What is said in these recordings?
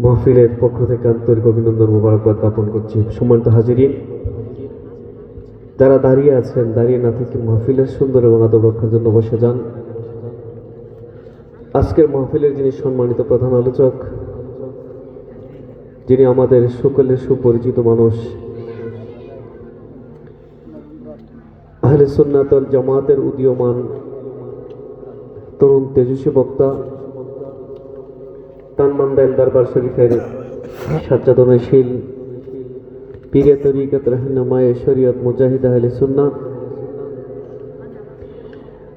মাহফিলের পক্ষ থেকে আন্তরিক অভিনন্দন মোবারকবাদ জ্ঞাপন করছি। সম্মানিত হাজিরিন, যারা দাঁড়িয়ে আছেন, দাঁড়িয়ে না থেকে মাহফিলের সুন্দর এবং আদব রক্ষার জন্য বসে যান। আজকের মাহফিলের যিনি সম্মানিত প্রধান আলোচক, যিনি আমাদের সকলের সুপরিচিত মানুষ, আহলে সুন্নাত ওয়াল জামাতের উদীয়মান তরুণ তেজস্বী বক্তা, তানমান্দাইল দরবার শরীফের সাজ্জাদনশীল পীরে তরিকত রাহনুমায়ে শরীয়ত মুজাহিদ আহলে সুন্নাহ,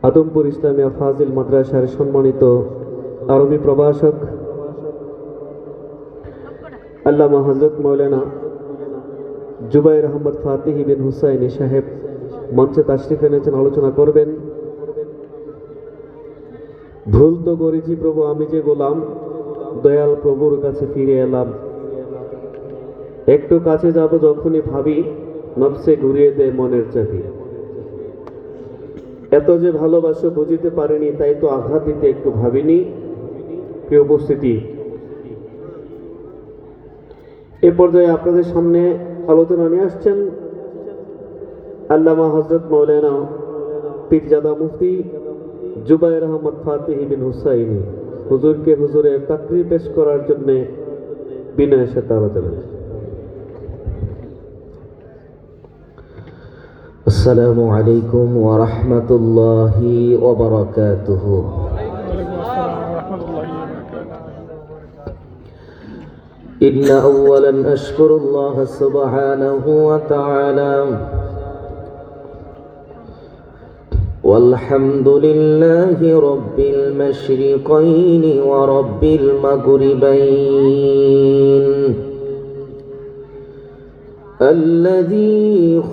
আদমপুর ইসলামিয়া ফাজিল মাদ্রাসার সম্মানিত আরবি প্রভাষক আল্লামা হযরত মাওলানা জুবাইর আহমদ ফাতিহি বিন হুসাইনি সাহেব মঞ্চে তাশরিফ এনেছেন, আলোচনা করবেন। ভুল তো করেছি প্রভু, আমি যে গোলাম, দয়াল প্রভুর কাছে ফিরে এলাম। একটু কাছে যাব যখনই ভাবি, নফসে ঘুরিয়ে দেয় মনের চাবি। এত যে ভালোবাসো বুঝিতে পারিনি, তাই তো আঘাত দিতে একটু ভাবিনি। প্রিয় উপস্থিতি, এ পর্যায়ে আপনাদের সামনে আলোচনা নিয়ে আসছেন আল্লামা হযরত মাওলানা পীরজাদা মুফতি জুবাইর আহমদ ফাতিহি বিন হুসাইনি। হুজুরকে হুজুরের তাকরীর পেশ করার জন্য বিনয়ের সাথে আলোচনা। আসসালামু আলাইকুম ওয়া রাহমাতুল্লাহি ওয়া বারাকাতুহু। ইন্না আউওয়ালান আশকুরুল্লাহ সুবহানাহু ওয়া তাআলা والحمد لله رب المشرقين ورب المغربين الذي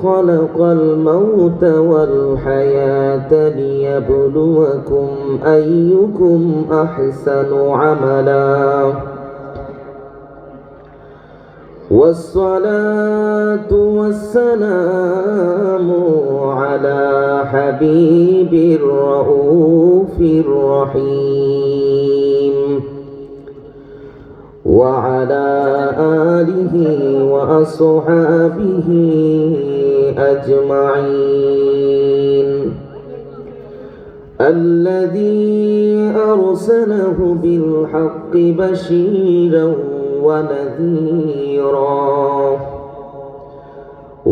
خلق الموت والحياة ليبلوكم أيكم أحسن عملا والصلاة والسلام على حبيب الرؤوف الرحيم وعلى آله وأصحابه أجمعين الذي أرسله بالحق بشيرا ونذيرا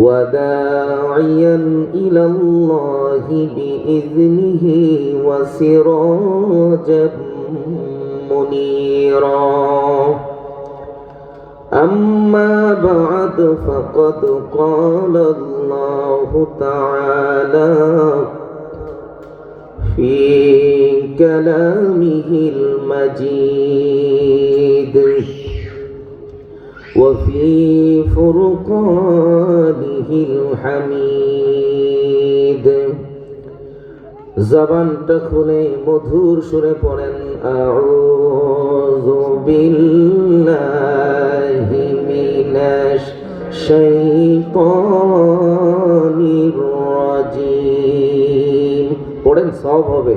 وداعيا إلى الله بإذنه وسراجا منيرا. أما بعد، فقد قال الله تعالى في كلامه المجيد وفي فرقانه الحميد. জবানটা খুলে মধুর সুরে পড়েন আউযু বিল্লাহি মিনাশ শাইতানির রাজিম। পড়েন, সব হবে।